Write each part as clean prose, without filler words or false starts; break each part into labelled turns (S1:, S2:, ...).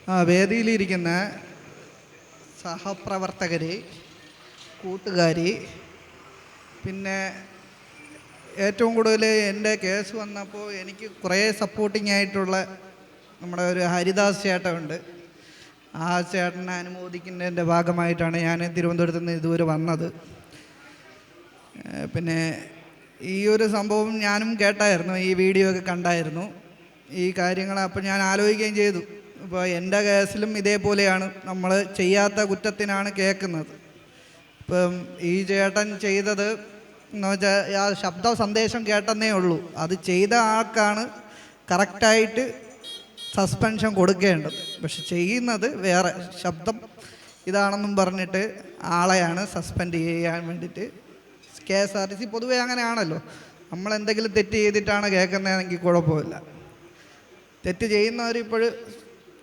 S1: വേദിയിലിരിക്കുന്ന സഹപ്രവർത്തകർ, കൂട്ടുകാർ, പിന്നെ ഏറ്റവും കൂടുതൽ എൻ്റെ കേസ് വന്നപ്പോൾ എനിക്ക് കുറേ സപ്പോർട്ടിംഗ് ആയിട്ടുള്ള നമ്മുടെ ഒരു ഹരിദാസ് ചേട്ടനുണ്ട്. ആ ചേട്ടനെ അനുമോദിക്കുന്നതിൻ്റെ ഭാഗമായിട്ടാണ് ഞാൻ തിരുവനന്തപുരത്ത് നിന്ന് ഇതുവരെ വന്നത്. പിന്നെ ഈ ഒരു സംഭവം ഞാനും കേട്ടായിരുന്നു, ഈ വീഡിയോ ഒക്കെ കണ്ടായിരുന്നു ഈ കാര്യങ്ങൾ. അപ്പോൾ ഞാൻ ആലോചിക്കുകയും ചെയ്തു, ഇപ്പോൾ എൻ്റെ കേസിലും ഇതേപോലെയാണ്, നമ്മൾ ചെയ്യാത്ത കുറ്റത്തിനാണ് കേൾക്കുന്നത്. ഇപ്പം ഈ ചേട്ടൻ ചെയ്തത് എന്ന് വെച്ചാൽ ആ ശബ്ദ സന്ദേശം കേട്ടെന്നേ ഉള്ളൂ, അത് ചെയ്ത ആൾക്കാണ് കറക്റ്റായിട്ട് സസ്പെൻഷൻ കൊടുക്കേണ്ടത്. പക്ഷെ ചെയ്യുന്നത് വേറെ, ശബ്ദം ഇതാണെന്നും പറഞ്ഞിട്ട് ആളെയാണ് സസ്പെൻഡ് ചെയ്യാൻ വേണ്ടിയിട്ട്. KSRTC പൊതുവേ അങ്ങനെയാണല്ലോ, നമ്മളെന്തെങ്കിലും തെറ്റ് ചെയ്തിട്ടാണ് കേൾക്കുന്നതെങ്കിൽ കുഴപ്പമില്ല. തെറ്റ് ചെയ്യുന്നവരിപ്പോഴും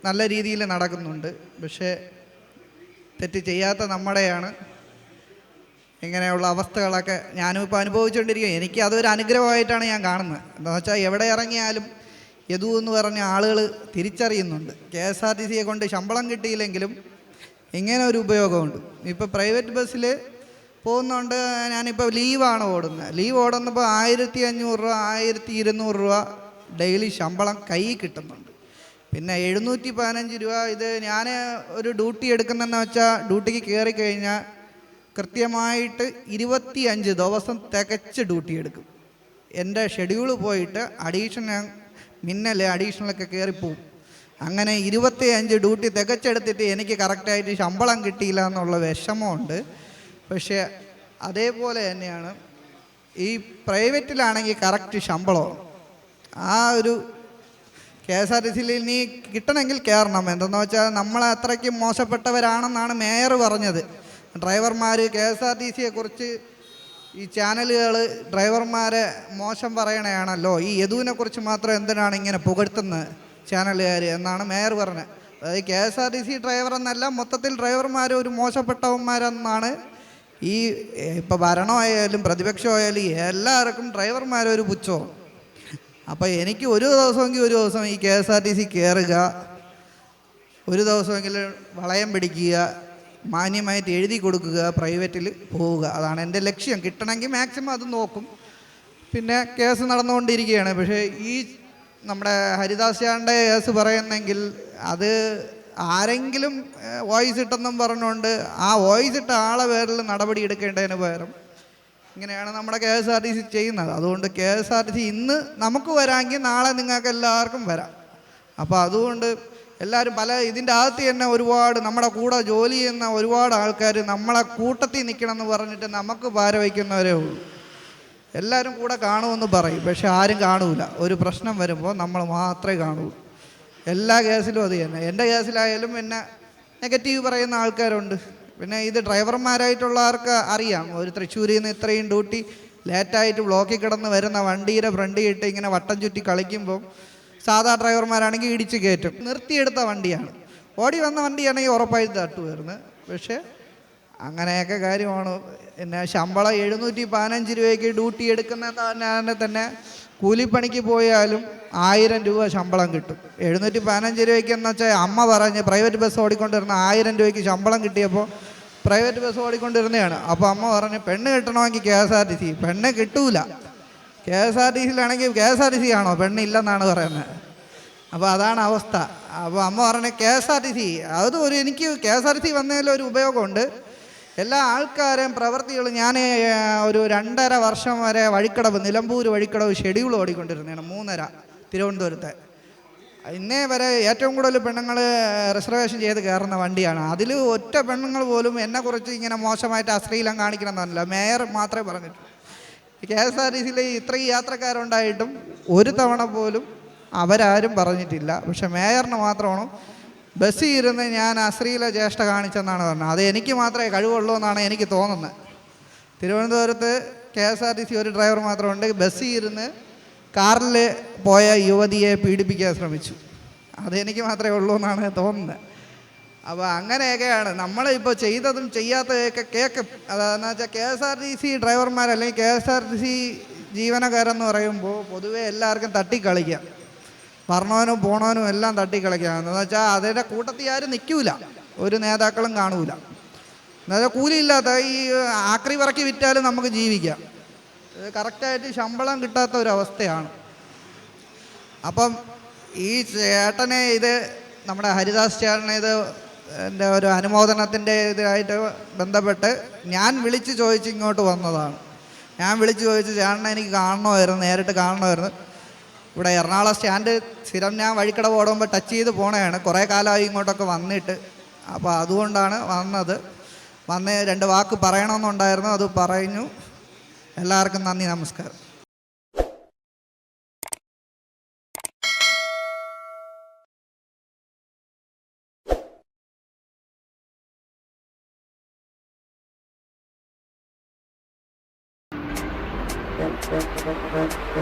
S1: നല്ല രീതിയിൽ നടക്കുന്നുണ്ട്, പക്ഷേ തെറ്റ് ചെയ്യാത്ത നമ്മുടെയാണ് ഇങ്ങനെയുള്ള അവസ്ഥകളൊക്കെ ഞാനും ഇപ്പോൾ അനുഭവിച്ചുകൊണ്ടിരിക്കുക. എനിക്ക് അതൊരു അനുഗ്രഹമായിട്ടാണ് ഞാൻ കാണുന്നത്. എന്താണെന്ന് വെച്ചാൽ എവിടെ ഇറങ്ങിയാലും യദു എന്ന് പറഞ്ഞ ആളുകൾ തിരിച്ചറിയുന്നുണ്ട്. KSRTC കൊണ്ട് ശമ്പളം കിട്ടിയില്ലെങ്കിലും ഇങ്ങനെ ഒരു ഉപയോഗമുണ്ട്. ഇപ്പോൾ പ്രൈവറ്റ് ബസ്സിൽ പോകുന്നുണ്ട്. ഞാനിപ്പോൾ ലീവാണ് ഓടുന്നത്. ലീവ് ഓടുന്നപ്പോൾ 1500 രൂപ 1200 രൂപ ഡെയിലി ശമ്പളം കൈ കിട്ടുന്നുണ്ട്. പിന്നെ 715 രൂപ ഇത് ഞാൻ ഒരു ഡ്യൂട്ടി എടുക്കുന്നതെന്ന് വെച്ചാൽ ഡ്യൂട്ടിക്ക് കയറി കഴിഞ്ഞാൽ കൃത്യമായിട്ട് 25 ദിവസം തികച്ച് ഡ്യൂട്ടി എടുക്കും. എൻ്റെ ഷെഡ്യൂൾ പോയിട്ട് അഡീഷണലൊക്കെ കയറിപ്പോവും. അങ്ങനെ 25 ഡ്യൂട്ടി തികച്ചെടുത്തിട്ട് എനിക്ക് കറക്റ്റായിട്ട് ശമ്പളം കിട്ടിയില്ല എന്നുള്ള വിഷമമുണ്ട്. പക്ഷേ അതേപോലെ തന്നെയാണ് ഈ പ്രൈവറ്റിലാണെങ്കിൽ കറക്റ്റ് ശമ്പളമാണ്. ആ ഒരു KSRTCയിൽ നീ കിട്ടണമെങ്കിൽ കയറണം. എന്തെന്ന് വെച്ചാൽ നമ്മളെ അത്രയ്ക്ക് മോശപ്പെട്ടവരാണെന്നാണ് മേയർ പറഞ്ഞത്. ഡ്രൈവർമാർ KSRTCയെക്കുറിച്ച് ഈ ചാനലുകൾ ഡ്രൈവർമാരെ മോശം പറയണയാണല്ലോ, ഈ യദുവിനെക്കുറിച്ച് മാത്രം എന്തിനാണ് ഇങ്ങനെ പുകഴ്ത്തുന്നത് ചാനലുകാർ എന്നാണ് മേയർ പറഞ്ഞത്. അതായത് KSRTC ഡ്രൈവർ എന്നല്ല, മൊത്തത്തിൽ ഡ്രൈവർമാർ ഒരു മോശപ്പെട്ടവന്മാരെന്നാണ്. ഈ ഇപ്പോൾ ഭരണമായാലും പ്രതിപക്ഷമായാലും എല്ലാവർക്കും ഡ്രൈവർമാരൊരു പുച്ഛവും. അപ്പോൾ എനിക്ക് ഒരു ദിവസം ഈ KSRTC കയറുക, ഒരു ദിവസമെങ്കിലും വളയം പിടിക്കുക, മാന്യമായിട്ട് എഴുതി കൊടുക്കുക, പ്രൈവറ്റിൽ പോവുക, അതാണ് എൻ്റെ ലക്ഷ്യം. കിട്ടണമെങ്കിൽ മാക്സിമം അത് നോക്കും. പിന്നെ കേസ് നടന്നുകൊണ്ടിരിക്കുകയാണ്. പക്ഷേ ഈ നമ്മുടെ ഹരിദാസ് ചേട്ടൻ്റെ കേസ് പറയുന്നെങ്കിൽ അത് ആരെങ്കിലും വോയിസ് ഇട്ടെന്നും പറഞ്ഞുകൊണ്ട് ആ വോയിസ് ഇട്ട ആളെ പേരിൽ നടപടി എടുക്കേണ്ടതിന് പകരം ഇങ്ങനെയാണ് നമ്മുടെ KSRTC ചെയ്യുന്നത്. അതുകൊണ്ട് KSRTC ഇന്ന് നമുക്ക് വരാമെങ്കിൽ നാളെ നിങ്ങൾക്ക് എല്ലാവർക്കും വരാം. അപ്പോൾ അതുകൊണ്ട് എല്ലാവരും ഇതിൻ്റെ അകത്ത് തന്നെ ഒരുപാട് നമ്മുടെ കൂടെ ജോലി ചെയ്യുന്ന ഒരുപാട് ആൾക്കാർ നമ്മളെ കൂട്ടത്തിൽ നിൽക്കണം എന്ന് പറഞ്ഞിട്ട് നമുക്ക് ഭാര വയ്ക്കുന്നവരേ ഉള്ളൂ. എല്ലാവരും കൂടെ കാണുമെന്ന് പറയും, പക്ഷെ ആരും കാണൂല. ഒരു പ്രശ്നം വരുമ്പോൾ നമ്മൾ മാത്രമേ കാണുള്ളൂ. എല്ലാ കേസിലും അത് തന്നെ. എൻ്റെ കേസിലായാലും എന്നെ നെഗറ്റീവ് പറയുന്ന ആൾക്കാരുണ്ട്. പിന്നെ ഇത് ഡ്രൈവർമാരായിട്ടുള്ളവർക്ക് അറിയാം, ഒരു തൃശ്ശൂരിൽ നിന്ന് ഇത്രയും ഡ്യൂട്ടി ലേറ്റായിട്ട് ബ്ലോക്കിൽ കിടന്ന് വരുന്ന വണ്ടിയുടെ ഫ്രണ്ടിയിട്ട് ഇങ്ങനെ വട്ടം ചുറ്റി കളിക്കുമ്പോൾ സാധാ ഡ്രൈവർമാരാണെങ്കിൽ ഇടിച്ച് കയറ്റും. നിർത്തിയെടുത്ത വണ്ടിയാണ്, ഓടി വന്ന വണ്ടിയാണെങ്കിൽ ഉറപ്പായിട്ട് തട്ടുമായിരുന്നു. പക്ഷേ അങ്ങനെയൊക്കെ കാര്യമാണ്. പിന്നെ ശമ്പളം 715 രൂപയ്ക്ക് ഡ്യൂട്ടി എടുക്കുന്ന തന്നെ കൂലിപ്പണിക്ക് പോയാലും 1000 രൂപ ശമ്പളം കിട്ടും. 715 രൂപയ്ക്ക് എന്ന് വെച്ചാൽ അമ്മ പറഞ്ഞ് പ്രൈവറ്റ് ബസ് ഓടിക്കൊണ്ടിരുന്ന 1000 രൂപയ്ക്ക് ശമ്പളം കിട്ടിയപ്പോൾ പ്രൈവറ്റ് ബസ് ഓടിക്കൊണ്ടിരുന്നതാണ്. അപ്പോൾ അമ്മ പറഞ്ഞ് പെണ്ണ് കിട്ടണമെങ്കിൽ KSRTC, പെണ്ണ് കിട്ടൂല. KSRTCയിലാണെങ്കിൽ KSRTC ആണോ പെണ്ണില്ലെന്നാണ് പറയുന്നത്. അപ്പോൾ അതാണ് അവസ്ഥ. അപ്പോൾ അമ്മ പറഞ്ഞ KSRTC അത് എനിക്ക് KSRTC വന്നതിൽ ഒരു ഉപയോഗമുണ്ട്. എല്ലാ ആൾക്കാരെയും പ്രവൃത്തികൾ ഞാൻ ഒരു 2.5 വർഷം വരെ നിലമ്പൂർ വഴിക്കടവ് ഷെഡ്യൂൾ ഓടിക്കൊണ്ടിരുന്നതാണ്, 3.5 തിരുവനന്തപുരത്തെ. ഇന്നേ വരെ ഏറ്റവും കൂടുതൽ പെണ്ണുങ്ങൾ റിസർവേഷൻ ചെയ്ത് കയറുന്ന വണ്ടിയാണ്. അതിൽ ഒറ്റ പെണ്ണുങ്ങൾ പോലും എന്നെക്കുറിച്ച് ഇങ്ങനെ മോശമായിട്ട് അശ്ലീലം കാണിക്കണമെന്നല്ല, മേയർ മാത്രമേ പറഞ്ഞിട്ടുള്ളൂ. KSRTCയിൽ ഇത്രയും യാത്രക്കാരുണ്ടായിട്ടും ഒരു തവണ പോലും അവരാരും പറഞ്ഞിട്ടില്ല. പക്ഷെ മേയറിന് മാത്രമാണ് ബസ്സിൽ ഇരുന്ന് ഞാൻ അശ്ലീല ചേഷ്ട കാണിച്ചെന്നാണ് പറഞ്ഞത്. അത് എനിക്ക് മാത്രമേ കഴിവുള്ളൂ എന്നാണ് എനിക്ക് തോന്നുന്നത്. തിരുവനന്തപുരത്ത് KSRTC ഒരു ഡ്രൈവർ മാത്രമുണ്ട്, ബസ്സിൽ ഇരുന്ന് കാറിൽ പോയ യുവതിയെ പീഡിപ്പിക്കാൻ ശ്രമിച്ചു. അതെനിക്ക് മാത്രമേ ഉള്ളൂ എന്നാണ് തോന്നുന്നത്. അപ്പോൾ അങ്ങനെയൊക്കെയാണ് നമ്മളിപ്പോൾ ചെയ്തതും ചെയ്യാത്തതൊക്കെ കേൾക്കും. അതെന്ന് വെച്ചാൽ KSRTC ഡ്രൈവർമാർ അല്ലെങ്കിൽ KSRTC ജീവനക്കാരെന്ന് പറയുമ്പോൾ പൊതുവെ എല്ലാവർക്കും തട്ടിക്കളിക്കാം. പറഞ്ഞവനും പോണവനും എല്ലാം തട്ടിക്കളിക്കാമെന്ന് വെച്ചാൽ അതിൻ്റെ കൂട്ടത്തിൽ ആരും നിൽക്കൂല, ഒരു നേതാക്കളും കാണൂല. എന്നുവെച്ചാൽ കൂലിയില്ലാത്ത ഈ ആക്രി പറക്കി വിറ്റാലും നമുക്ക് ജീവിക്കാം, കറക്റ്റായിട്ട് ശമ്പളം കിട്ടാത്ത ഒരവസ്ഥയാണ്. അപ്പം ഈ ചേട്ടനെ ഇത് നമ്മുടെ ഹരിദാസ് ചേട്ടനെ ഇത് എൻ്റെ ഒരു അനുമോദനത്തിൻ്റെ ഇതായിട്ട് ബന്ധപ്പെട്ട് ഞാൻ വിളിച്ച് ചോദിച്ച് ഇങ്ങോട്ട് വന്നതാണ്. ഞാൻ വിളിച്ച് ചോദിച്ച് ചേട്ടനെ എനിക്ക് കാണണമായിരുന്നു, നേരിട്ട് കാണണമായിരുന്നു. ഇവിടെ എറണാകുളം സ്റ്റാൻഡ് സ്ഥിരം ഞാൻ വഴിക്കടവ് ഓടുമ്പോൾ ടച്ച് ചെയ്ത് പോണതാണ്, കുറേ കാലമായി ഇങ്ങോട്ടൊക്കെ വന്നിട്ട്. അപ്പോൾ അതുകൊണ്ടാണ് വന്നത്. വന്ന് 2 വാക്ക് പറയണമെന്നുണ്ടായിരുന്നു, അത് പറഞ്ഞു. എല്ലാവർക്കും നന്ദി, നമസ്കാരം.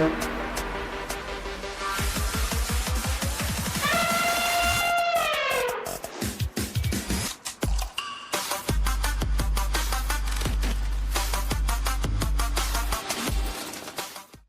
S2: Thank you.